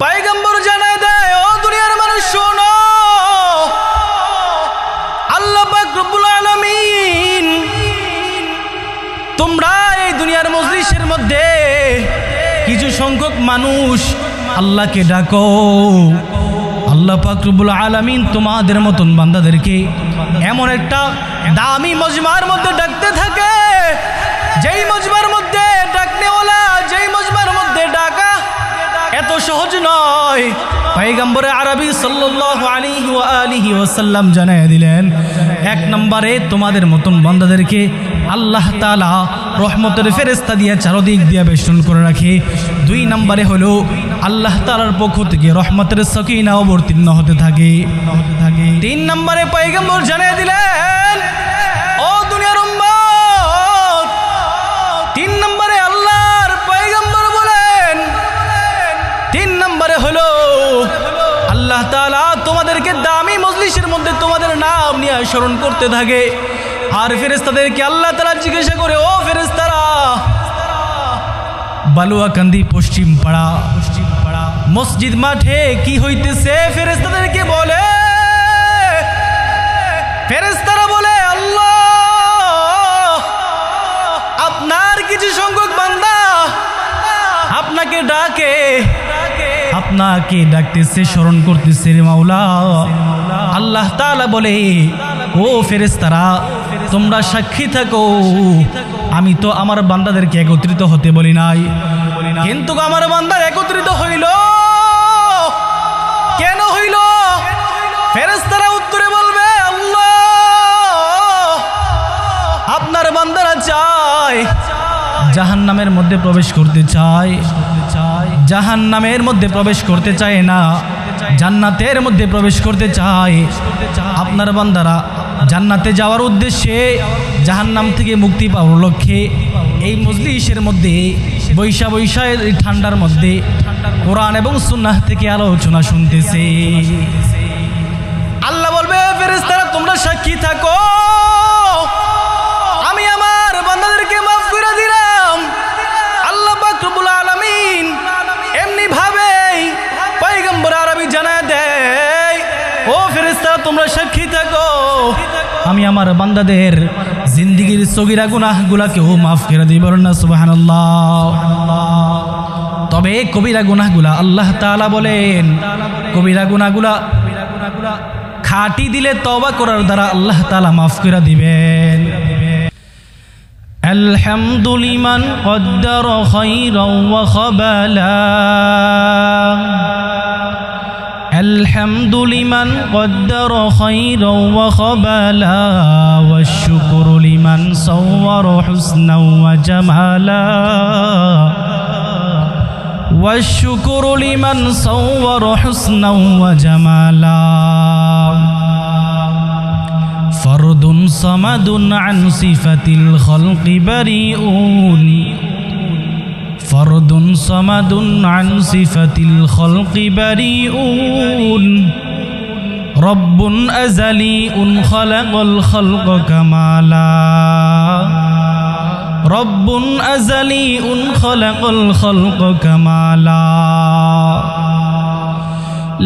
পয়গম্বর জানায় দেয়, ও দুনিয়ার মানুষ শোনো, আল্লাহ পাক রব্বুল আলামিন তোমরা এই দুনিয়ার মজলিসের মধ্যে কিছু সংখ্যক মানুষ আল্লাহকে ডাকো। আল্লাহ পাক রব্বুল আলামিন তোমাদের মতন বান্দাদেরকে এমন একটা দামি মজমার মধ্যে ডাকতে থাকে, যেই মজমার মধ্যে ডাকনেওয়ালা, যেই মজমার মধ্যে ডাকা এত সহজ নয়। পয়গম্বরে আরবি সাল্লাল্লাহু আলাইহি ওয়া আলিহি ওয়াসাল্লাম জানায় দিলেন, এক নম্বরে তোমাদের মতন বান্দাদেরকে আল্লাহ তাআলা রহমতের ফেরেশতা দিয়ে চারদিক দিয়ে বেষ্টন করে রাখে। দুই নম্বরে হলো আল্লাহ তাআলার পক্ষ থেকে রহমতের সকিনা অবতীর্ণ হতে থাকে। তিন নম্বরে পয়গম্বর জানিয়ে দিলেন, ও দুনিয়ার উম্মত, তিন নম্বরে আল্লাহর পয়গম্বর বলেন, তিন নম্বরে হলো আল্লাহ তাআলা তোমাদেরকে দামি মজলিসের মধ্যে তোমাদের নাম নিয়ে স্মরণ করতে থাকে। আর ফেরেশতাদেরকে আল্লাহ তাআলা জিজ্ঞাসা করে, ও ফেরেশতারা, বালুয়াকান্দি পশ্চিম পাড়া মসজিদ মাঠে কি হইতেছে? ফেরেশতাদেরকে বলে, ফেরেশতারা বলে, আল্লাহ আপনার কিছু সংখ্যক বান্দা আপনাকে ডাকে, আপনাকে ডাকতেছে, স্মরণ করতেছে রে মাওলা। আল্লাহ তাআলা বলে, ও ফেরেশতারা, তোমরা সাক্ষী থাকো, আমি তো আমার বান্দাদেরকে একত্রিত হতে বলি নাই, কিন্তু আমার বান্দার একত্রিত হইল। কেন হইল? ফেরেশতারা উত্তরে বলবে, আল্লাহ আপনার বান্দারা চায়, জাহান্নামের মধ্যে প্রবেশ করতে চায়, জাহান্নামের মধ্যে প্রবেশ করতে চায় না, জান্নাতের মধ্যে প্রবেশ করতে চায়। আপনার বান্দারা জান্নাতে যাওয়ার উদ্দেশ্যে, জাহান্নাম থেকে মুক্তি পাওয়ার লক্ষ্যে এই মজলিসের মধ্যে বৈশা এই ঠান্ডার মধ্যে কোরআন এবং সুন্নাহ থেকে আলোচনা শুনতেছে। আল্লাহ বলবে, ফেরেশতারা তোমরা সাক্ষী থাকো, আমি আমার বান্দাদেরকে মাফ করে দিলাম। আল্লাহ পাক রব্বুল আলামিন এমনি ভাবে পয়গম্বর আরবি জানায় দেয়, ও ফেরেশতারা তোমরা সাক্ষী থাকো, আমি আমার বান্দাদের জিন্দেগীর সগীরা গুনাহগুলাকেও মাফ করে দিব না, সুবহানাল্লাহ। তবে কবিরা গুনাহগুলা আল্লাহ তাআলা বলেন, কবিরা গুনাহগুলা খাঁটি দিলে তওবা করার দ্বারা আল্লাহ তাআলা মাফ করে দিবেন। আলহামদুলিমান কদ্দার খায়রান ওয়া খাবালা, الحمد لمن قدر خيرا وخبالا، والشكر لمن صور حسنا وجمالا، والشكر لمن صور حسنا وجمالا، فرد صمد عن صفة الخلق بريئون، فرد صمد عن صفة الخلق بريئون، رب أزلي خلق الخلق كمالا، رب أزلي خلق الخلق كمالا،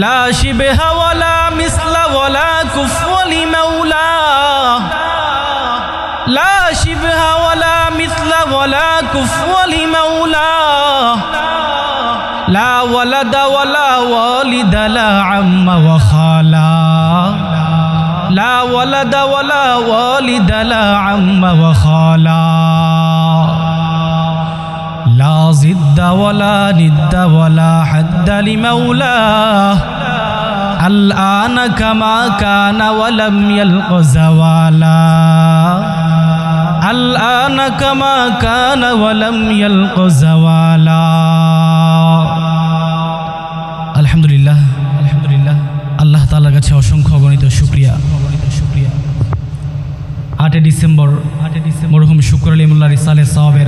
لا شبه ولا مثل ولا كفو لمولاه، لا شبه ولا مثل ولا كفو لمولاه، لا ولد ولا والد لا عم وخالا، لا ولد ولا والد لا عم وخالا، لا ضد ولا ند ولا حد لمولاه، الآن كما كان ولم يلق زوالا، الآن كما كان ولم يلق زوالا। আলহামদুলিল্লাহ, আলহামদুলিল্লাহ, আল্লাহ তাআলার কাছে অসংখ্য অগণিত শুকরিয়া। 8 ডিসেম্বর মরহুম শুকর আলী মোল্লা রিসালে সাহাবের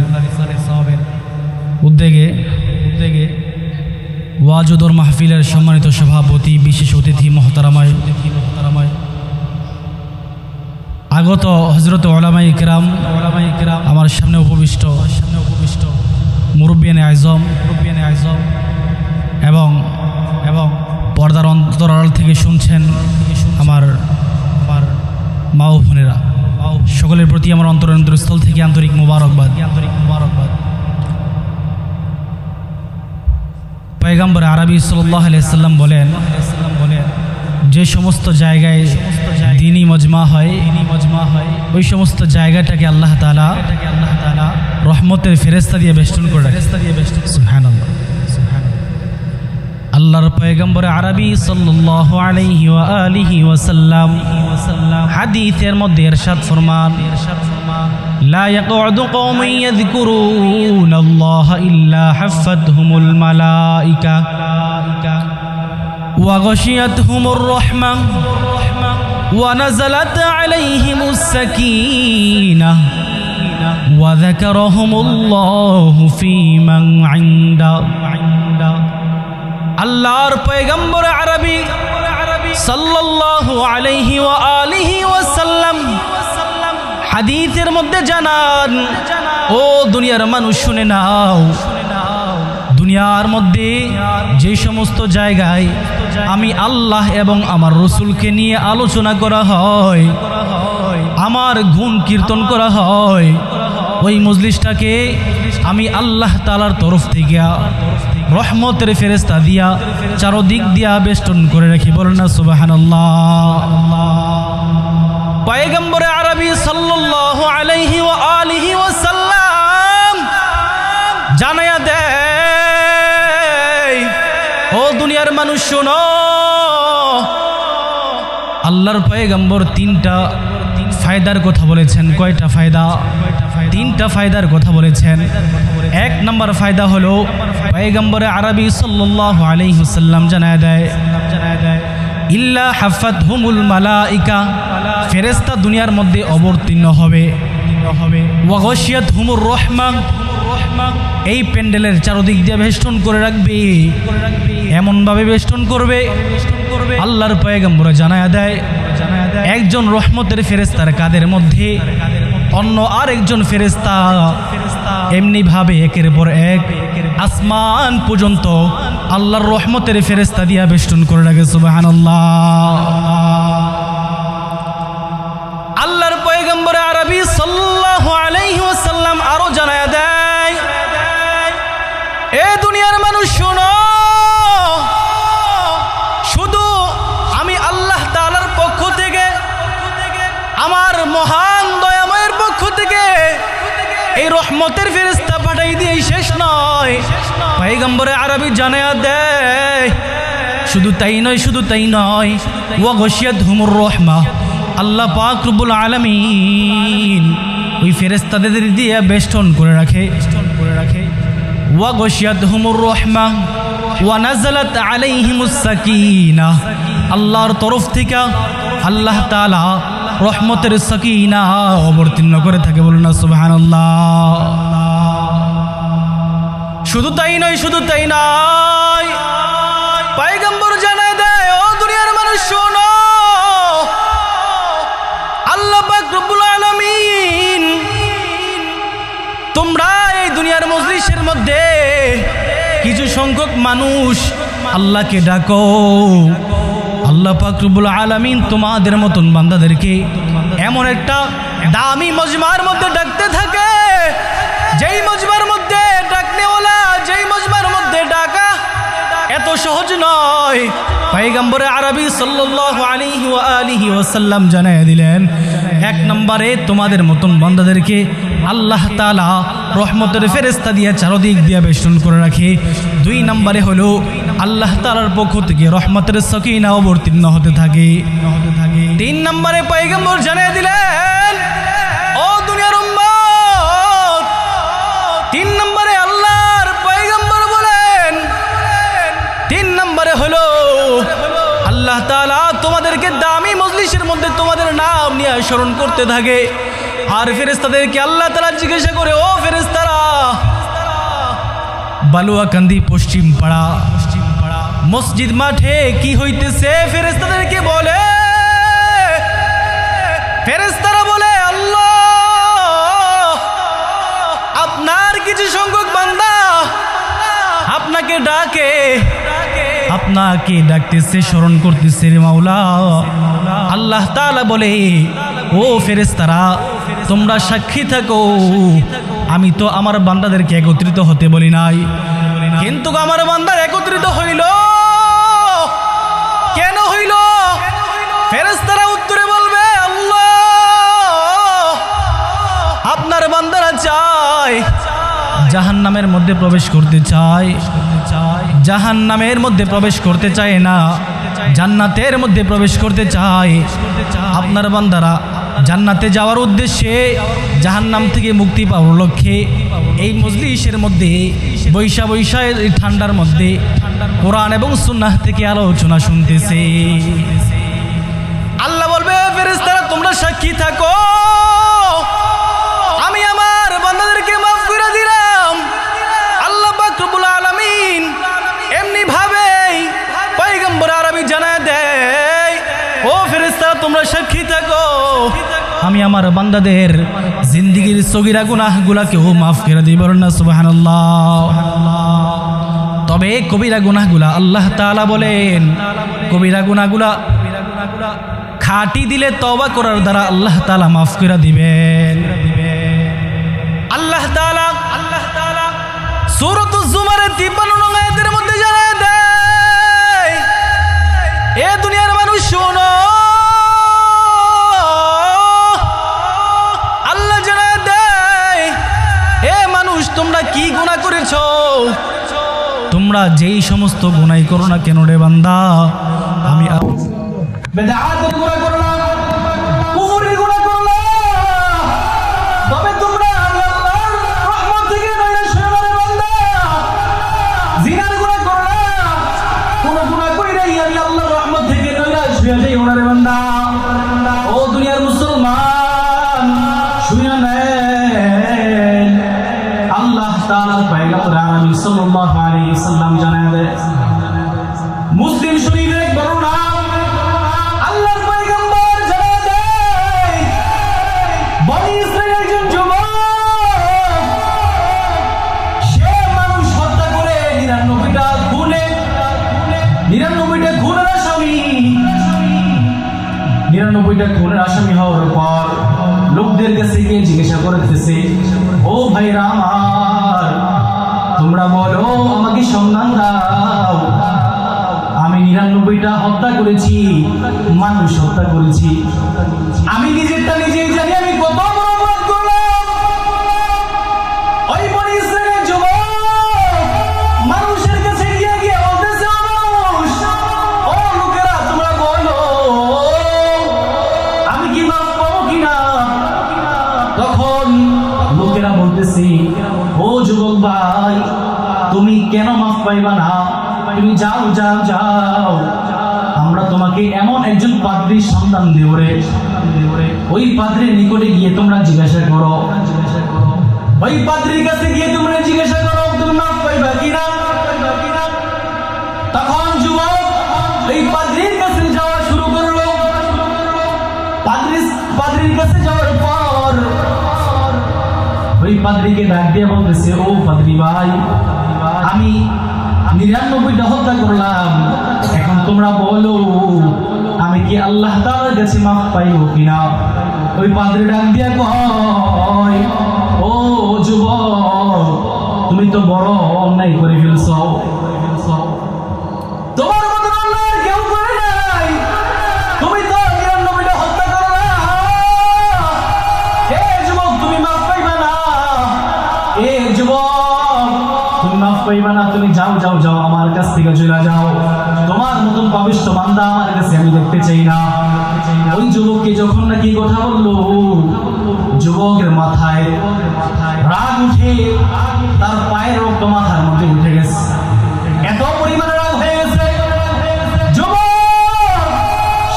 উদ্যোগে ওয়াজুদর মাহফিলের সম্মানিত সভাপতি, বিশেষ অতিথি মোহতারামায় আগত হযরত উলামায়ে কিরাম, আমার সামনে উপবিষ্ট মুরব্বিয়ানে আজম এবং শুনছেন আমার মা ও বোনেরা, সকলের প্রতি আমার অন্তরস্থল থেকে আন্তরিক মোবারকবাদ। পয়গম্বর আরবি সাল্লাল্লাহু আলাইহি সাল্লাম বলেন, যে সমস্ত জায়গায় দ্বীনি মজমা হয় ওই সমস্ত জায়গাটাকে আল্লাহ তাআলা রহমতের ফেরেশতা দিয়ে বেষ্টন করে রাখে। সুবহানাল্লাহ। আল্লাহর পয়গম্বর আরবি সাল্লাল্লাহু আলাইহি ওয়া আলিহি ওয়াসাল্লাম হাদিসের মধ্যে ইরশাদ ফরমান, লা ইয়াকউদু কওমুন ইয়াযকুরুনাল্লাহা ইল্লা হাফাতহুমুল মালাইকা ওয়া গাশিয়াতহুমুর রাহমাহ ওয়া নাযালাত আলাইহিমুস সাকিনাহ ওয়া যাকারাহুমুল্লাহু ফী মান ইনদা। আল্লাহর পয়গম্বর আরবি সাল্লাল্লাহু আলাইহি ওয়া আলিহি ওয়াসাল্লাম হাদিসের মধ্যে জানান, ও দুনিয়ার মানুষ শুনে নাও, দুনিয়ার মধ্যে যে সমস্ত জায়গায় আমি আল্লাহ এবং আমার রসুলকে নিয়ে আলোচনা করা হয়, আমার গুণ কীর্তন করা হয়, ওই মজলিসটাকে আমি আল্লাহ তাআলার তরফ থেকে রহমতের ফেরেশতা দিয়া চারদিক দিয়া বেষ্টন করে রাখি। বলেন না সুবহানাল্লাহ। পয়গম্বর আরবি সাল্লাল্লাহু আলাইহি ওয়া আলিহি ওয়াসাল্লাম জানায়া দেয়, ও দুনিয়ার মানুষ শোনো, আল্লাহর পয়গম্বর তিনটা ফায়দার কথা বলেছেন। কয়টা ফায়দা? তিনটা ফায়দার কথা বলেছেন। এক নম্বর ফায়দা হলো পয়গম্বর আরবি সাল্লাল্লাহু আলাইহি ওয়াসাল্লাম জানায় দেয়, ইল্লা হাফাতহুমুল মালাইকা, ফেরেশতা দুনিয়ার মধ্যে অবতীর্ণ হবে। ওয়া গাশিয়াতহুমুর রাহমাহ, এই প্যান্ডেলের চারদিক দিয়ে বেষ্টন করে রাখবে, এমনভাবে বেষ্টন করবে। আল্লাহর পয়গম্বর জানায়া দেয়, একজন রহমতের ফেরেশতার কাদের মধ্যে অন্য আরেকজন ফেরেশতা এমনি ভাবে একের পর এক আসমান পর্যন্ত আল্লাহর রহমতের ফেরেশতা দিয়া বেষ্টন করে রাখে। সুবহানাল্লাহ। আল্লাহর পয়গম্বর আরবি সাল্লাল্লাহু আলাইহি ওয়াসাল্লাম আরো জানায়া দেয়, এ দুনিয়ার মানুষ শোনো, শুধু আমি আল্লাহ তাআলার পক্ষ থেকে, আমার মহান দয়াময়ের পক্ষ থেকে এই রহমতের ফেরেশতা পাঠাই দিয়ে শেষ নয়। পয়গম্বর আরবি জানায়া দেয়, শুধু তাই নয়, ওয়া গাশিয়াতহুমুর রাহমাহ, আল্লাহ পাক রব্বুল আলামিন ওই ফেরেশতাদের দিয়ে বেষ্টন করে রাখে। ওয়া গাশিয়াতহুমুর রাহমাহ ওয়া নাযালাত আলাইহিমুস সাকিনাহ, আল্লাহর তরফ থেকে আল্লাহ তাআলা রহমতের সাকিনা অবতীর্ণ করে থাকে। বলুন না সুবহানাল্লাহ। শুধু তাই নয়, পয়গম্বর জানায় দেয়, ও দুনিয়ার মানুষ শোনো, আল্লাহ পাক রব্বুল আলামিন তোমরা এই দুনিয়ার মজলিসের মধ্যে কিছু সংখ্যক মানুষ আল্লাহকে ডাকো, আল্লাহ পাক রব্বুল আলামিন তোমাদের মতন বান্দাদেরকে এমন একটা দামি মজমার মধ্যে ডাকতে থাকে, যেই মজমার মধ্যে ডাকনেওয়ালা, যেই মজমার মধ্যে ডাকা এত সহজ নয়। পয়গম্বর আরবি সাল্লাল্লাহু আলাইহি ওয়া আলিহি ওয়াসাল্লাম জানায়া দিলেন, এক নম্বরে তোমাদের মতন বান্দাদেরকে আল্লাহ তাআলা রহমতের ফেরেশতা দিয়ে চারদিক দিয়ে বেষ্টন করে রাখে। দুই নম্বরে হলো আল্লাহ তাআলার পক্ষ থেকে রহমতের সাকিনা অবতীর্ণ হতে থাকে। তিন নম্বরে পয়গম্বর জানিয়ে দিলেন, ও দুনিয়ার উম্মত, তিন নম্বরে আল্লাহর পয়গম্বর বলেন, তিন নম্বরে হলো আল্লাহ তাআলা তোমাদেরকে দামি মজলিসের মধ্যে তোমাদের নাম নিয়ে স্মরণ করতে থাকে। আর ফেরেশতাদেরকে আল্লাহ তাআলা জিজ্ঞাসা করে, ও ফেরেশতারা, বালুয়াকান্দি পশ্চিম পাড়া মসজিদ মাঠে কি হইতেছে? ফেরেশতাদেরকে বলে, ফেরেশতারা বলে, আল্লাহ আপনার কিছু সংখ্যক বান্দা আপনাকে ডাকে, আপনাকে ডাকতেছে, স্মরণ করতেছে রে মাওলা। আল্লাহ তাআলা বলে, ও ফেরেশতারা তোমরা সাক্ষী থাকো, আমি তো আমার বান্দাদেরকে একত্রিত হতে বলি নাই, কিন্তু আমার বান্দার একত্রিত হইল। কেন হইল? ফেরেশতারা উত্তরে বলবে, আল্লাহ আপনার বান্দারা চায়, জাহান্নামের মধ্যে প্রবেশ করতে চায়, জাহান্নামের মধ্যে প্রবেশ করতে চায় না, জান্নাতের মধ্যে প্রবেশ করতে চায়। আপনার বান্দারা জান্নাতে যাওয়ার উদ্দেশ্যে, জাহান্নাম থেকে মুক্তি পাওয়ার লক্ষ্যে এই মজলিসের মধ্যে বৈশা বৈশা এই ঠান্ডার মধ্যে কোরআন এবং সুন্নাহ থেকে আলোচনা শুনতেছে। আল্লাহ বলবে, ফেরেশতারা তোমরা সাক্ষী থাকো, আমি আমার বান্দাদেরকে মাফ করে দিলাম। আল্লাহ পাক রব্বুল আলামিন এমনি ভাবে পয়গম্বর আরবি জানায় দেয়, ও ফেরেশতারা তোমরা সাক্ষী থাকো, আমি আমার বান্দাদের জিন্দেগীর সগীরা গুনাহগুলাকেও মাফ করে দিব না সুবহানাল্লাহ। তবে কবিরা গুনাহগুলা আল্লাহ তাআলা বলেন, কবিরা গুনাহগুলা খাঁটি দিলে তওবা করার দ্বারা আল্লাহ তাআলা মাফ করে দিবেন। আল্লাহ তাআলা সূরাতুজ জুমারের 53 নং আয়াতের মধ্যে জানায় দেয়, এ দুনিয়ার মানুষ শোনো, আল্লাহ জানায় দেয়, এ মানুষ তোমরা কি গুনাহ করেছো? তোমরা যেই সমস্ত গুনাহ করো না কেন রে বান্দা, আমি বেদাতের গুনাহ করলাম, কুফরের গুনাহ করলাম, তবে তোমরা আমি আল্লাহর রহমত থেকে নৈরাশ হয়ে যাবে বান্দা। জিনার গুনাহ করলাম, কোন গুনাহ কইরাই আমি আল্লাহর রহমত থেকে নৈরাশ হয়ে যাই ওনারে বান্দা। ও দুনিয়ার মুসলমান শুনে নেন, আল্লাহ তাআলার পয়গম্বর আরবি সাল্লাল্লাহু আলাইহি ওয়াসাল্লাম জানায় দেয়, মুসলিম শরীফের এক বর্ণনা, আল্লাহর পয়গম্বর জানায় দেয়, বনি ইসরাইলের একজন যুবক, সে মানুষ হত্যা করে 99টা খুনের আসামি, 99টা খুনের আসামি হওয়ার পর লোকদের কাছে গিয়ে জিজ্ঞাসা করতেছে, ও ভাইরা আমার, তোমরা বলো, আমাকে সন্ধান দাও, আমি 99টা হত্যা করেছি, মানুষ হত্যা করেছি, আমি নিজেরটা নিজেই জানি আমি কত বড় অপরাধ করলাম। ওই বনি ইসরাইলের যুবক মানুষের কাছে গিয়ে বলতেছে, মানুষ, ও লোকেরা তোমরা বলো, আমি কি মাফ পাবো কিনা? তখন লোকেরা বলতেছে, ও যুবক ভাই, তুমি কেন মাফ পাইবা না? তুমি যাও যাও যাও, আমরা তোমাকে এমন একজন পাদ্রীর সন্ধান দেব রে, ওই পাদ্রীর নিকটে গিয়ে তোমরা জিজ্ঞাসা করো, ওই পাদ্রীর কাছে গিয়ে তোমরা জিজ্ঞাসা করো তুমি মাফ পাইবা কিনা। তখন যুবক এই পাদ্রীর কাছে যাওয়া শুরু করলো। পাদ্রীর কাছে যাওয়ার পর ওই পাদ্রীকে ডাক দিয়ে বলতেছে, ও পাদ্রী ভাই, আমি 99টা হত্যা করলাম, এখন তোমরা বলো আমি কি আল্লাহ তাআলার কাছে মাফ পাইব কিনা? ওই পাদ্রী ডাক দিয়ে কয়, ও যুবক, তুমি তো বড় অন্যায় করে ফেলছো, তোমার মতো অন্যায় কেউ করে নাই, তুমি তো 99টা হত্যা করলা, এ যুবক তুমি মাফ পাইবা না, এ যুবক তুমি মাফ পাইবা না, তুমি যাও যাও যাও, আমার কাছ থেকে চলে যাও, তোমার মতন পাপিষ্ঠ বান্দা আমার কাছে আমি দেখতে চাই না। ওই যুবককে যখন নাকি কথা বললো, যুবকের মাথায় রাগ উঠে, তার পায়ের রক্ত মাথার মধ্যে উঠে গেছে, এত পরিমাণে রাগ হয়ে গেছে। যুবক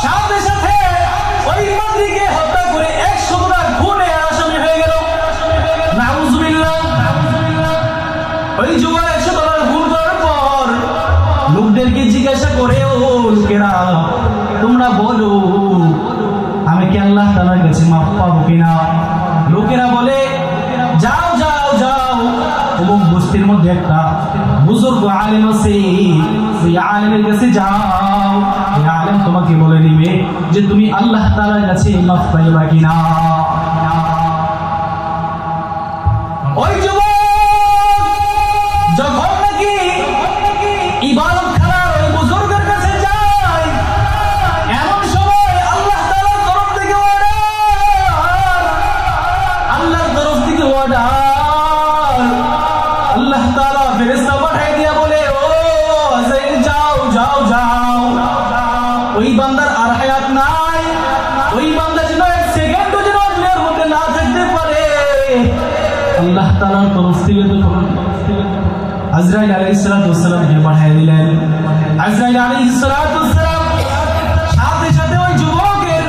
সাথে সাথে ওই পাদ্রীকে হত্যা করে 100টা খুনের আসামি হয়ে গেল। নাউজুবিল্লাহ। ওই যুবক 100টা খুন করার পর লোকদেরকে জিজ্ঞাসা করে, ও লোকেরা তোমরা বলো আমি কি আল্লাহ তাআলার কাছে মাফ পাবো কিনা? লোকেরা বলে, যাও যাও যাও, অমুক বস্তির মধ্যে একটা বুজুর্গ আলেম আছে, ওই আলেমের কাছে যাও, ওই আলেম তোমাকে বলে দিবে যে তুমি আল্লাহ তাআলার কাছে মাফ পাইবা কিনা। ওই যুবক যখন নাকি ইবাদত খানার ওই বুজুর্গের কাছে যায়, এমন সময় আল্লাহ তাআলার তরফ থেকে অর্ডার, আল্লাহ তাআলা ফেরেশতা পাঠিয়ে দিয়া বলে, ও আযাইল যাও যাও যাও, ওই বান্দার আর হায়াত নাই, ওই বান্দা যেন এক সেকেন্ডও যেন দুনিয়ার মধ্যে না থাকতে পারে। আল্লাহ তাআলার তরফ থেকে আজরাইল আলাইহিস সালাতু ওয়াস সালামকে পাঠিয়ে দিলেন। আজরাইল আলাইহিস সালাতু ওয়াস সালাম সাথে সাথে ওই যুবকের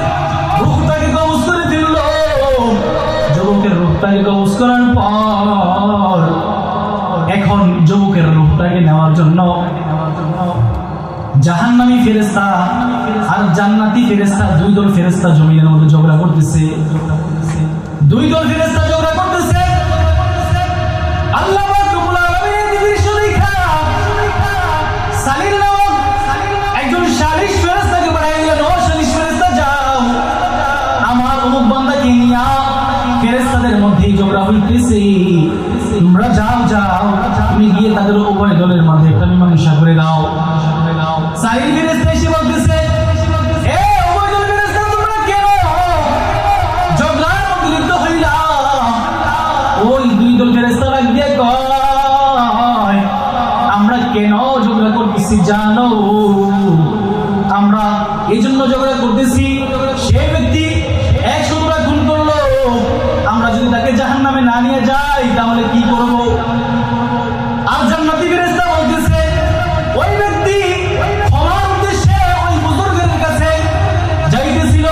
রূহটাকে কবজ করে দিল। যুবকের রূহটাকে কবজ করার পর এখন যুবকের রূহটাকে নেওয়ার জন্য জাহান্নামী ফেরেশতা আর জান্নাতি ফেরেশতা, দুই দল ফেরেশতা জমিনের মধ্যে ঝগড়া করতেছে। দুই দল ফেরেশতা ঝগড়া করতেছে। আল্লাহ পাক রব্বুল আলামিন এই দৃশ্য দেখা সালিল নামক একজন সালিশ ফেরেশতাকে পাঠিয়ে দিলেন, ও সালিশ ফেরেশতা যাও, আমার অমুক বান্দাকে নিয়া ফেরেশতাদের মধ্যে ঝগড়া হইতেছে, তোমরা যাও যাও, তুমি গিয়ে তাদের উভয় দলের মধ্যে একটা মীমাংসা করে দাও। সালিল ফেরেশতা এসে বলতেছে, এ উভয় দলের ফেরেশতা তোমরা কেন ঝগড়ার মধ্যে লিপ্ত হইলা? ওই দুই দল ফেরেশতা লাগ দিয়ে কয়, আমরা কেন ঝগড়া করতেছি জানো? আমরা এই জন্য ঝগড়া করতেছি, সেই ব্যক্তি 100টা খুন করলো, আমরা যদি তাকে জাহান্নামে না নিয়ে যাই তাহলে কি করব? আর জান্নাতি ফেরেশতা বলতেছে, ওই ব্যক্তি ক্ষমার উদ্দেশ্যে ওই বুজুর্গের কাছে যাইতেছিল,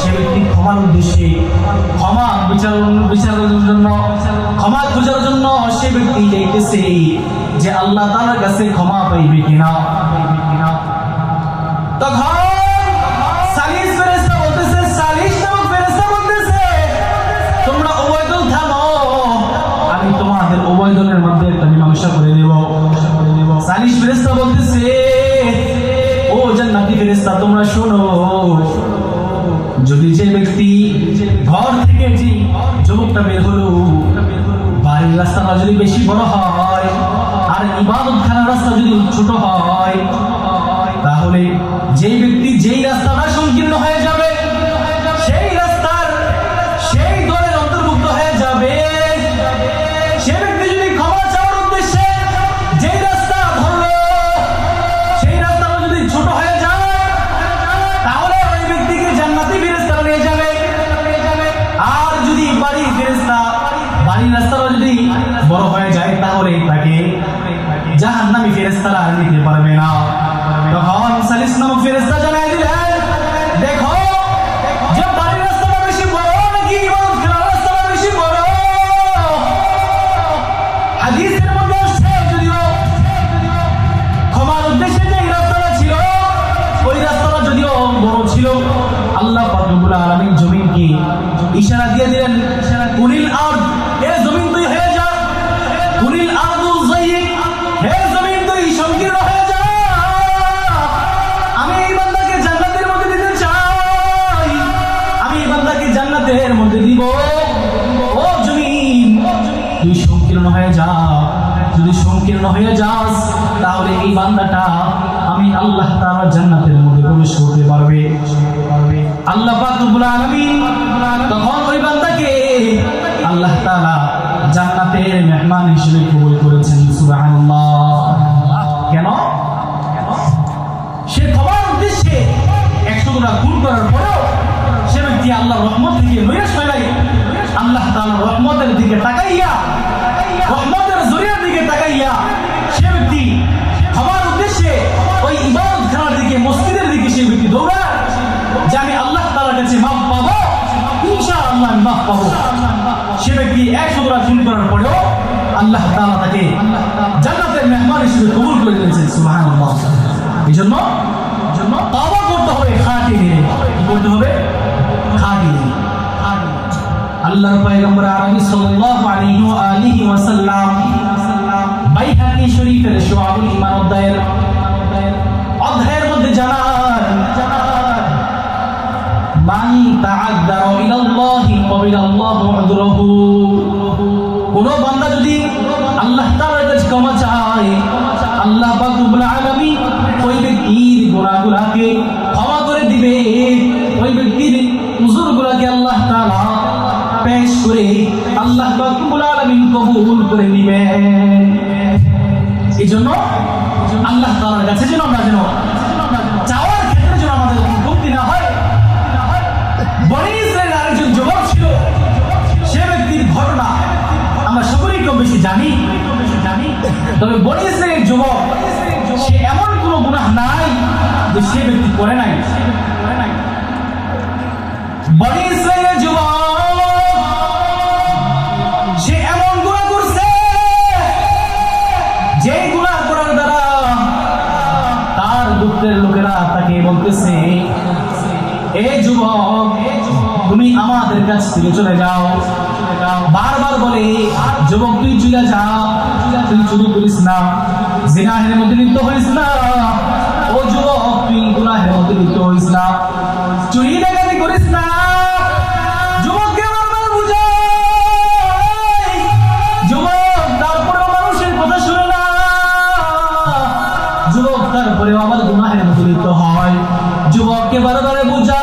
সে ব্যক্তি ক্ষমার উদ্দেশ্যে ক্ষমা বিচারের জন্য, ক্ষমা খোঁজার জন্য সে ব্যক্তি যাইতেছে যে আল্লাহ তাআলার কাছে ক্ষমা পাইবে কিনা। তখন সালিস ফেরেশতা বলতেছে, সালিস নামক ফেরেশতা বলতেছে, তোমরা উভয় দল থামো, আমি তোমাদের উভয় দলের মধ্যে একটা মীমাংসা করে দেব। সালিস ফেরেশতা বলতেছে, ও জান্নাতি ফেরেশতা তোমরা শোনো, যদি যে ব্যক্তি ঘর থেকে যে যুবকটা বের হলো, বাড়ির রাস্তাটা যদি বেশি বড় হয় আর ইবাদত খানার রাস্তা যদি ছোট হয়, তাহলে যেই ব্যক্তি যেই রাস্তাটা সংকীর্ণ হয়ে যাবে সেই রাস্তার সেই দলের অন্তর্ভুক্ত হয়ে যাবে। সে ব্যক্তি যদি ক্ষমা চাওয়ার উদ্দেশ্যে যেই রাস্তা ধরলো, সেই রাস্তাটা যদি ছোট হয়ে যায় তাহলে ওই ব্যক্তিকে জান্নাতি ফেরেশতা নিয়ে যাবে। আর যদি বাড়ির রাস্তাটা যদি বড় হয়ে যায় তাহলে তাকে জাহান্নামী ফেরেশতারা আর নিতে পারবে না। তখন সালিস নামক ফেরেশতা জানায় দিলেন, দেখো যে বাড়ির রাস্তাটা বেশি বড় নাকি ইবাদত খানার রাস্তাটা বেশি বড়? হাদিসের মধ্যে আসছে, যদিও ক্ষমার উদ্দেশ্যে যে রাস্তাটা ছিল ওই রাস্তাটা যদিও বড় ছিল, আল্লাহ পাক রব্বুল আলামিন জমিনকে ইশারা দিয়ে দিলেন, কুলিল আরদ, এ জমিন তুই হয়ে যা, কুলিল আরদু যায়িক, হে জমিন তুই সংকীর্ণ হয়ে যা, আমি এই বান্দাকে জান্নাতের মধ্যে দিতে চাই, আমি এই বান্দাকে জান্নাতের মধ্যে দিব। ও জমিন তুই সংকীর্ণ হয়ে যা, যদি সংকীর্ণ হয়ে যাস তাহলে এই বান্দাটা আমি আল্লাহ তাআলা জান্নাতের মধ্যে প্রবেশ করতে পারবে। আল্লাহ পাক রব্বুল আলামিন তখন ওই বান্দাকে আল্লাহ তাআলা জান্নাতের মেহমান হিসেবে কবুল করেছেন। সুবহানাল্লাহ। কেন? সে ক্ষমার উদ্দেশ্যে 100টা খুন করার পরেও সে ব্যক্তি আল্লাহর রহমত থেকে নৈরাশ হয়ে যায়। আল্লাহ তাআলার রহমতের দিকে তাকাইয়া, রহমতের জরিয়ার দিকে তাকাইয়া সে ব্যক্তি ক্ষমার উদ্দেশ্যে ওই ইবাদত খানার দিকে, মসজিদের দিকে সে ব্যক্তি দৌড়ায় যে আমি আল্লাহ তাআলার কাছে মাফ পাবো, ইনশাআল্লাহ আমি মাফ পাবো। সে ব্যক্তি 100টা খুন করার পরেও আল্লাহ তাআলা তাকে জান্নাতের মেহমান হিসেবে কবুল করে নিয়েছেন। সুবহানাল্লাহ। এই জন্য তওবা করতে হবে খাঁটি দিলে। কি করতে হবে? খাঁটি দিলে। আল্লাহ আল্লাহর পয়গম্বর আরবি সাল্লাল্লাহু আলাইহি ওয়া আলিহি ওয়াসাল্লাম বাইহাকি শরীফের শুআবুল ঈমান অধ্যায়ের মধ্যে জানান মান তাআদ্দারা ইলাল্লাহি ক্বাবিলাল্লাহু উযরাহু। কোন বান্দা যদি আল্লাহ তাআলার কাছে ক্ষমা চায়, আল্লাহ পাক রব্বুল আলামিন ওই ব্যক্তির গুনাহগুলোকে ক্ষমা করে দিবে। ওই ব্যক্তির উযরগুলোকে আল্লাহ তাআলা পেশ করে আল্লাহ পাক রব্বুল আলামিন কবুল করে নেবেন। এজন্য আল্লাহ তাআলার কাছে যেন আমরা চাওয়ার ক্ষেত্রে যেন আমাদের কমতি না হয়। বনি ইসরাঈলের আরেকজন যুবক ছিল, সে ব্যক্তির ঘটনা আমরা সকলেই কম বেশি জানি। তবে বনি ইসরাঈলের যুবক, সে এমন কোন গুনাহ নাই যে সে ব্যক্তি করে নাই। বনি ইসরাঈলের যুবক সে এমন গুনাহ করছে যে গুনাহ করার দ্বারা তার গোত্রের লোকেরা তাকে বলতেছে, এই যুবক তুমি আমাদের কাছ থেকে চলে যাও। বারবার বলে, যুবক তুই চলে যা, তুই চুরি করিস না, জিনাহের মধ্যে লিপ্ত হইস না। ও যুবক তুই গুনাহের মধ্যে লিপ্ত হইস না, চুরি ডাকাতি করিস না। যুবককে বারবার বুঝাই, যুবক তারপরেও মানুষের কথা শুনে না। যুবক তারপরেও আবার গুনাহের মধ্যে লিপ্ত হয়। যুবককে বারবারে বুঝাই,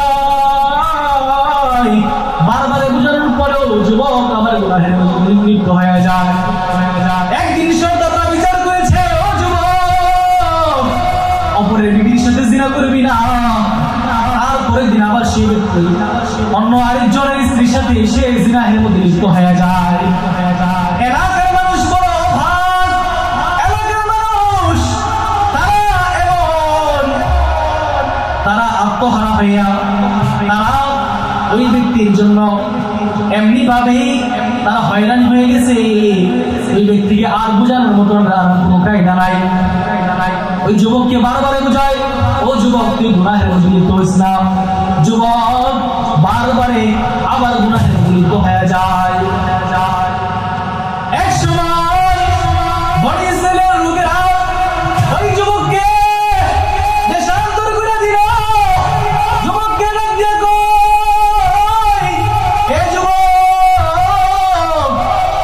বারবারে বুঝানোর পরেও যুবক আবার গুনাহের মধ্যে লিপ্ত হয়ে যায়। একদিন সরদাররা বিচার করেছে, ও যুবক অপরের বিবির সাথে জিনা করবি না। তারপরের দিন আবার সে ব্যক্তি অন্য আরেকজনের স্ত্রীর সাথে সে জিনাহের মধ্যে লিপ্ত হয়ে যায়। এলাকার মানুষ বড় অভাগ, এলাকার মানুষ তারা আত্মহারা হইয়া তারা ওই ব্যক্তির জন্য এমনি ভাবে তারা হয়রান হয়ে গেছে। ওই ব্যক্তিকে আর বোঝানোর মতো আর কোনো কায়দা নাই। ওই যুবককে বারবারে বোঝায়, ও যুবক তুই গুনাহের মধ্যে লিপ্ত হইস না। যুবক বারবারে আবার গুনাহের মধ্যে লিপ্ত হয়ে যায়। এক সময় বনি ইসরাঈলের লোকেরা ওই যুবককে দেশান্তর করে দিল। যুবককে ডাক দিয়ে কই, এ যুবক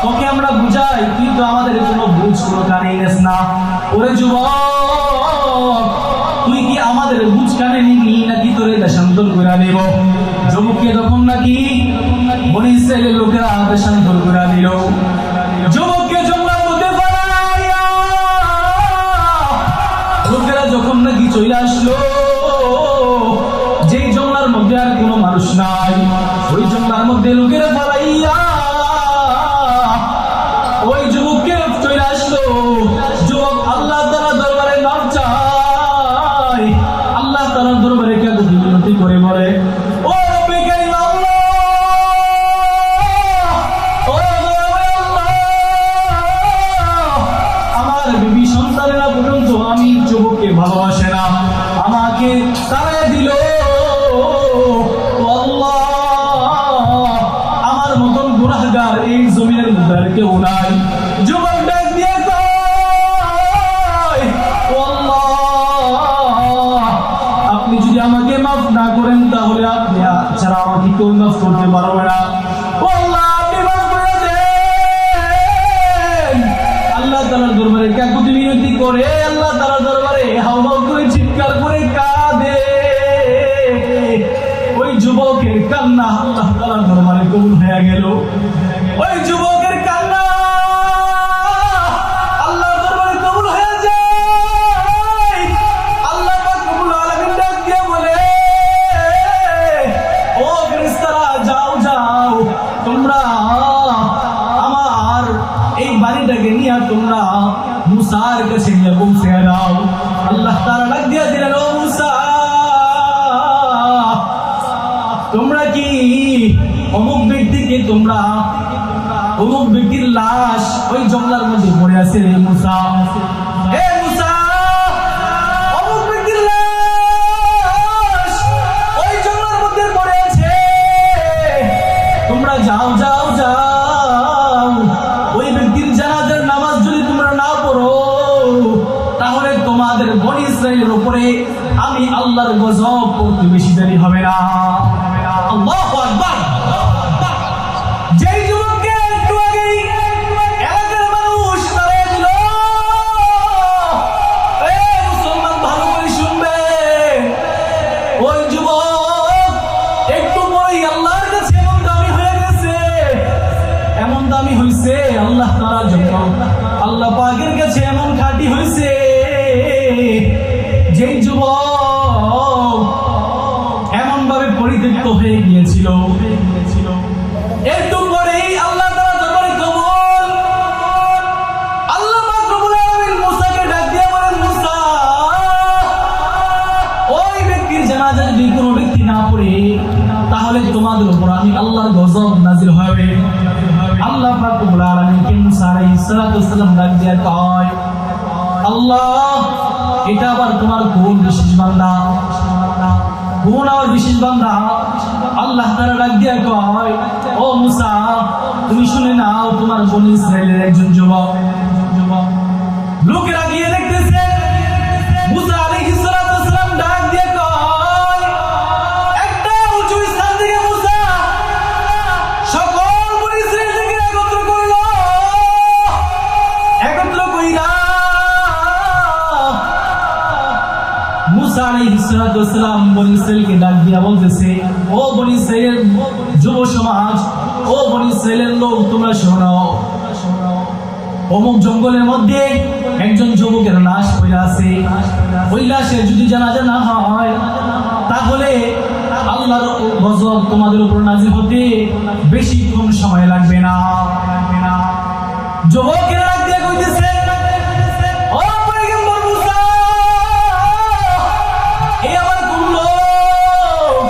তোকে আমরা বুঝাই, তুই তো আমাদের কোনো বুঝ কোনো কানে নিস না। ওরে যুবক তুই কি আমাদের বুঝ কানে নিবি নাকি তোরে দেশান্তর করে দেব? যুবককে যখন নাকি বনি ইসরাঈলের লোকেরা দেশান্তর করে দিল, যুবককে জঙ্গলের মধ্যে পালাইয়া লোকেরা যখন নাকি চলে আসলো, যেই জঙ্গলের মধ্যে আর কোনো মানুষ নাই, ওই জঙ্গলের মধ্যে লোকেরা পালাইয়া ওই যুবককে চলে আসলো। যুবক আল্লাহ তাআলার দরবারে মাফ চায়, আল্লাহ তাআলার দরবারে কাঁদে বিনতি করে বলে, ও রব্বে কারীম আল্লাহ, ও আল্লাহ, আমার বিবি সন্তানেরা পর্যন্ত আমি যুবককে ভালোবাসে না, আমাকে তাড়ায় দিল। আল্লাহ আমার মতন গুনাহগার এই জমিনের মধ্যে আর কেউ নাই। যুবক ডাক দিয়ে কয়, ও আল্লাহ আপনি যদি আমাকে মাফ না করেন তাহলে আপনি ছাড়া আমাকে কেউ মাফ করতে পারবে না। ও আল্লাহ আপনি মাফ করে দেন। আল্লাহ তাআলার দরবারে কাকুতি মিনতি করে, আল্লাহ তাআলার দরবারে হাওমাও করে চিৎকার করে কাঁদে। ওই যুবকের কান্না আল্লাহ তাআলার দরবারে কবুল হয়ে গেল। ওই যুবকের কান্না আল্লাহর দরবারে কবুল হয়ে যায়। আল্লাহ পাক রব্বুল আলামিন ডাক দিয়ে বলে, ও ফেরেশতারা যাও যাও, তোমরা আমার এই বাড়িটাকে নিয়ে তোমরা মুসার কাছে নিয়ে পৌঁছে দাও। আল্লাহ তাআলা ডাক দিয়ে দিলেন, ও মুসা তোমরা কি অমুক ব্যক্তিকে তোমরা অমুক ব্যক্তির লাশ ওই জঙ্গলের মধ্যে পড়ে আছে রে মুসা, হে মুসা অমুক ব্যক্তির লাশ ওই জঙ্গলের মধ্যে পড়ে আছে, তোমরা তোমরা যাও যাও যাও, ওই ব্যক্তির জানাজার নামাজ যদি তোমরা না পড়ো তাহলে তোমাদের বনি ইসরাইলের উপরে আমি আল্লাহর গজব করতে বেশি দেরি হবে না। আল্লাহু আকবার। যেই যুবককে একটু আগেই এলাকার মানুষ তাড়িয়ে দিল, মুসলমান ভালো করে শুনবে, ওই যুবক একটু পরেই আল্লাহর কাছে এমন দামি হয়ে গেছে, এমন দামি হয়েছে আল্লাহ তাআলার জন্য, আল্লাহ পাকের কাছে এমন খাঁটি হয়েছে। যেই যুবক এমন ভাবে পরিত্যক্ত হয়ে গিয়েছিল, একটু পরেই আল্লাহ তাআলা দরবারে কবুল, আল্লাহ পাক রব্বুল আলামিন মুসাকে ডাক দিয়ে বলেন, মুসা, ওই ব্যক্তির জানাজা যদি কোনো ব্যক্তি না পড়ে তাহলে তোমাদের উপর আমি আল্লাহর গজব নাযিল হবে। আল্লাহ পাক রব্বুল আলামিনকে মুসা আলাইহিস সালাম ডাক দিয়ে কয়, আল্লাহ, এটা আবার তোমার কোন বিশেষ বান্দা, কোন আর বিশেষ বান্দা? আল্লাহ তাআলা ডাক দিয়ে কয়, ও মুসা, তুমি শুনে নাও, তোমার বনি ইসরাইলের একজন যুবক। লোকেরা গিয়ে দেখতেছে মুসা আলাইহিস সালাম ডাক দিয়ে কয়, একটা উঁচু স্থান থেকে মুসা সকল বনি ইসরাইল থেকে একত্র কইরা মুসা আলাইহিস সালাম বনি ইসরাইলকে ডাক দিয়া বলতেছে, ও বনি ইসরাইলের যুব সমাজ, ও বনি ইসরাইলের লোক, তোমরা শোনো, অমুক জঙ্গলের মধ্যে একজন যুবকের লাশ পড়ে আছে, ওই লাশের যদি জানাজা না হয় তাহলে আল্লাহর গজব তোমাদের উপর নাযিল হতে বেশিক্ষণ সময় লাগবে না। যুবকেরা ডাক দিয়া কইতেছে, ও পয়গম্বর মুসা, এই আবার কোন লোক?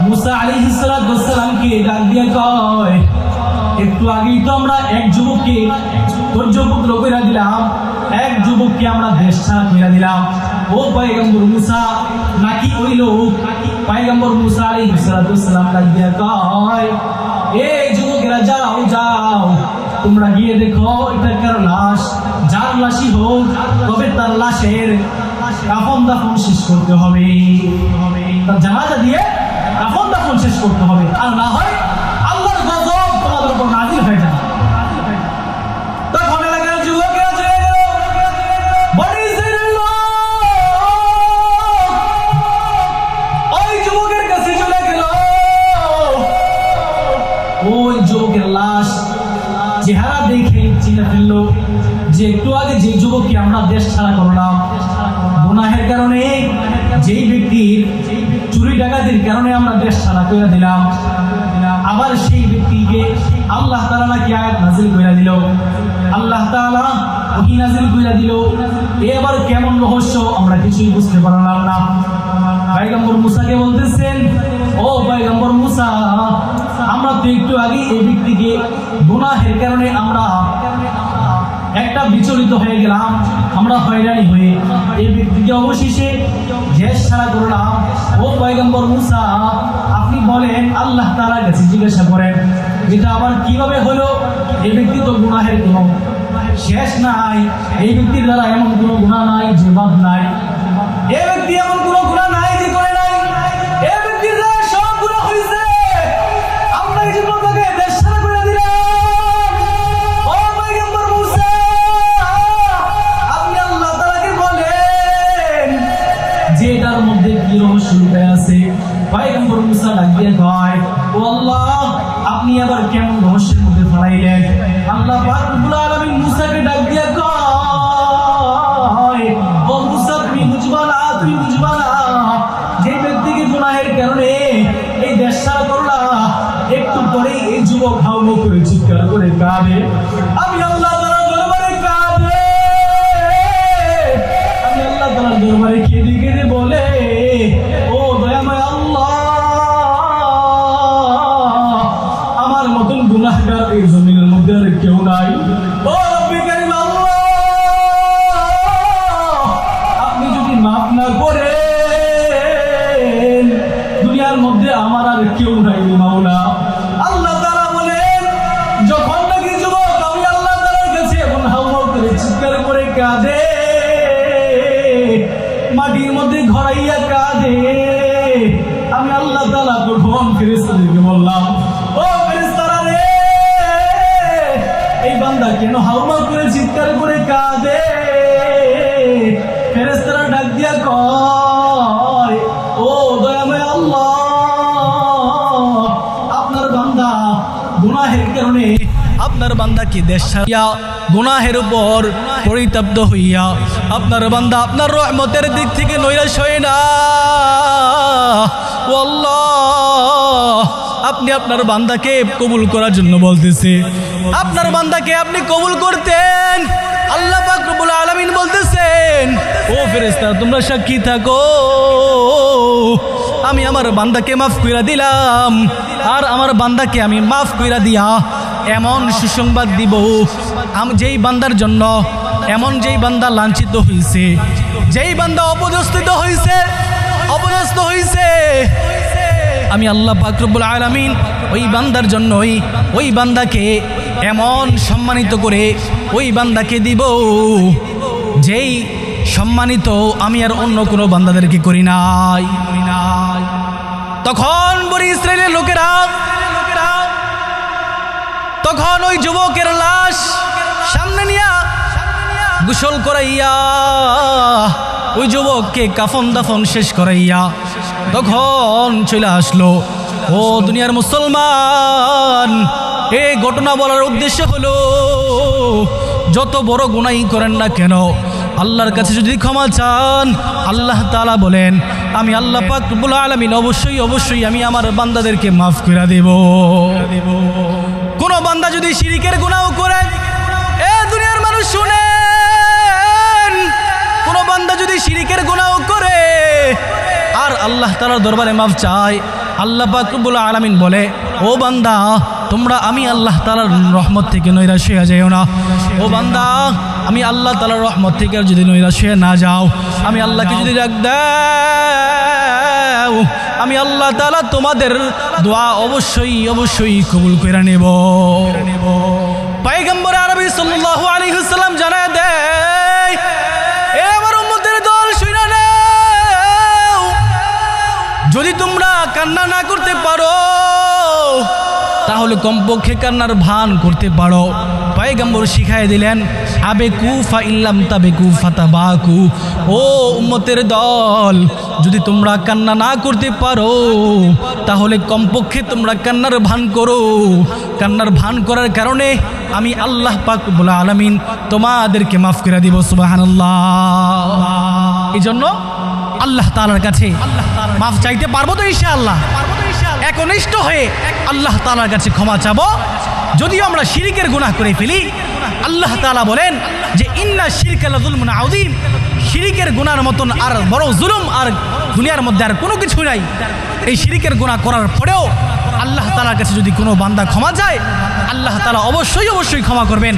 মুসা আলাইহিস সালামকে ডাক দিয়া কয়, একটু আগেই তো আমরা এক যুবককে পর্যপুত্র কইরা দিলাম, এক যুবককে আমরা দেশ ছাড়া কইরা দিলাম। ও পয়গম্বর মুসা, নাকি ওই লোক? পয়গম্বর মুসা আলাইহিস সালাম ডাক দিয়া কয়, এই যুবকেরা যাও যাও, তোমরা গিয়ে দেখো এটা কার লাশ, যার লাশই হোক, তবে তার লাশের কাফন দাফন শেষ করতে হবে, তার জানাজা দিয়ে কাফন দাফন শেষ করতে হবে, আর না হয় আল্লাহর গজব তোমাদের উপর নাযিল হয়ে যাবে। তখন এলাকার যুবকেরা চলে গেল, বনি ইসরাইলের লোক ওই যুবকের কাছে চলে গেল। ওই যুবকের লাশ চেহারা দেখে চিনে ফেললো যে একটু আগে যে যুবককে আমরা দেশ ছাড়া করলাম, গুনাহের কারণে, যেই ব্যক্তির চুরি ডাকাতির কারণে আমরা দেশ ছাড়া করে দিলাম, আবার সেই ব্যক্তিকে আল্লাহ তাআলা নাকি আয়াত নাযিল করে দিল, আল্লাহ তাআলা ওহী নাযিল করে দিল। এবার কেমন রহস্য আমরা কিছুই বুঝতে পারলাম না। পয়গম্বর মুসাকে বলতেছেন, ও পয়গম্বর মুসা, আমরা তো একটু আগে এই ব্যক্তিকে গুনাহের কারণে আমরা একটা বিচলিত হয়ে গেলাম, আমরা হয়রানি হয়ে এই ব্যক্তিকে অবশেষে দেশ ছাড়া করলাম। ও পয়গম্বর মুসা, আপনি বলেন, আল্লাহ তাআলার কাছে জিজ্ঞাসা করেন, এটা আবার কিভাবে হলো? এই ব্যক্তি তো গুনাহের কোনো শেষ নাই, এই ব্যক্তির দ্বারা এমন কোনো গুনাহ নাই যে বাদ নাই, এই ব্যক্তি এমন কোনো গুনাহ নাই যে করে নাই, এই ব্যক্তির দ্বারা সব গুনাহ হয়েছে, আমরা এই জন্য তাকে দেশ ছাড়া করে দিলাম। ও পয়গম্বর মুসা, আপনি আল্লাহ তাআলাকে বলেন যে এটার মধ্যে কি রহস্য লুকায় আছে। পয়গম্বর মুসা ডাক দিয়ে কয়, ও আল্লাহ, আপনি আবার কেমন রহস্যের মধ্যে ফেলাইলেন? আল্লাহ পাক রব্বুল আলামিন মুসাকে ডাক দিয়ে কয়, ও মুসা, তুমি বুঝবা না, তুমি বুঝবা না, যে ব্যক্তিকে গুনাহের কারণে এই দেশ ছাড়া করলা, একটু পরেই এই যুবক হাউমাউ করে চিৎকার করে কাঁদে, আমি আল্লাহ তাআলার দরবারে কাঁদে, আমি আল্লাহ তাআলার দরবারে কেঁদে কেঁদে বলে, ও দয়াময় আল্লাহ, আমার মতন গুনাহগার এই জমিনের মধ্যে আর কেউ নাই। ও রব্বি কারীম আল্লাহ, আপনি যদি মাফ না করেন, দুনিয়ার মধ্যে আমার আর কেউ নাই মাওলা, মাটির মধ্যে ঘরাইয়া কাঁদে। আমি আল্লাহ তাআলা তখন ফেরেশতাদেরকে বললাম, ও ফেরেশতারা রে, এই বান্দা কেন হাউমা করে চিৎকার করে কাঁদে? ফেরেশতারা ডাক দিয়া কয়, ও দয়াময় আল্লাহ, আপনার বান্দা গুনাহের কারণে, আপনার বান্দাকে দেশ ছাড়িয়া গুনাহের উপর পরিতপ্ত হইয়া আপনার বান্দা আপনার রহমতের দিক থেকে নৈরাশ হয় না। ও আল্লাহ, আপনি আপনার বান্দাকে কবুল করার জন্য বলতেছে, আপনার বান্দাকে আপনি কবুল করতেন। আল্লাহ পাক রব্বুল আলামিন বলতেছেন, ও ফেরেশতারা তোমরা সাক্ষী থাকো, আমি আমার বান্দাকে মাফ কইরা দিলাম। আর আমার বান্দাকে আমি মাফ কইরা দিয়া এমন সুসংবাদ দিব, যেই বান্দার জন্য, এমন যেই বান্দা লাঞ্ছিত হয়েছে, যেই বান্দা অপদস্থিত হয়েছে, অপদস্থ হয়েছে, আমি আল্লাহ পাক রব্বুল আলামিন ওই বান্দার জন্য ওই বান্দাকে এমন সম্মানিত করে ওই বান্দাকে দিব, যেই সম্মানিত আমি আর অন্য কোনো বান্দাদেরকে করি নাই। তখন বনি ইসরাইলের লোকেরা, তখন ওই যুবকের লাশ সামনে নিয়া গোসল করাইয়া, ওই যুবককে কাফন দাফন শেষ করাইয়া তখন চলে আসলো। ও দুনিয়ার মুসলমান, এই ঘটনা বলার উদ্দেশ্য হলো, যত বড় গুনাহই করেন না কেন, আল্লাহর কাছে যদি ক্ষমা চান, আল্লাহ তাআলা বলেন, আমি আল্লাহ পাক রব্বুল আলামিন অবশ্যই আমি আমার বান্দাদেরকে মাফ করে দেব। কোন বান্দা যদি শিরিকের গুনাহ করে, এ দুনিয়ার মানুষ শুনেন, কোন বান্দা যদি শিরিকের গুনাহ করে আর আল্লাহ তাআলার দরবারে মাফ চায়, আল্লাহ পাক রব্বুল আলামিন বলে, ও বান্দা, তোমরা আমি আল্লাহ তাআলার রহমত থেকে নৈরাশ হয়ে যাও না। ও বান্দা, আমি আল্লাহ তাআলার রহমত থেকে যদি নৈরাশ হয়ে না যাও, আমি আল্লাহকে যদি ডাক দাও, আমি আল্লাহ তাআলা তোমাদের দোয়া অবশ্যই কবুল করে নেব। পয়গম্বর আরবি সাল্লাল্লাহু আলাইহি ওয়াসাল্লাম জানায় দেয়, এ আমার উম্মতের দল শুনে নাও, যদি তোমরা কান্না না করতে পারো, তাহলে কমপক্ষে কান্নার ভান করতে পারো। পয়গম্বর শিখাই দিলেন, আবেকু ফা ইল্লাম তাবেকু ফাতাবাকু। ও উম্মতের দল, যদি তোমরা কান্না না করতে পারো, তাহলে কমপক্ষে তোমরা কান্নার ভান করো। কান্নার ভান করার কারণে আমি আল্লাহ পাক রব্বুল আলামিন তোমাদেরকে মাফ করে দিব। সুবহানাল্লাহ। এই জন্য আল্লাহ তাআলার কাছে মাফ চাইতে পারবো তো ইনশাআল্লাহ। একনিষ্ঠ হয়ে আল্লাহ তাআলার কাছে ক্ষমা চাবো। যদিও আমরা শিরকের গুনাহ করে ফেলি, আল্লাহ তাআলা বলেন যে ইন্না শিরকা লাযুলমুন আযীম, শিরকের গুনার মতন আর বড় জুলুম আর দুনিয়ার মধ্যে আর কোনো কিছু নাই। এই শিরকের গুনাহ করার পরেও আল্লাহ তাআলার কাছে যদি কোনো বান্দা ক্ষমা চায়, আল্লাহ তাআলা অবশ্যই ক্ষমা করবেন।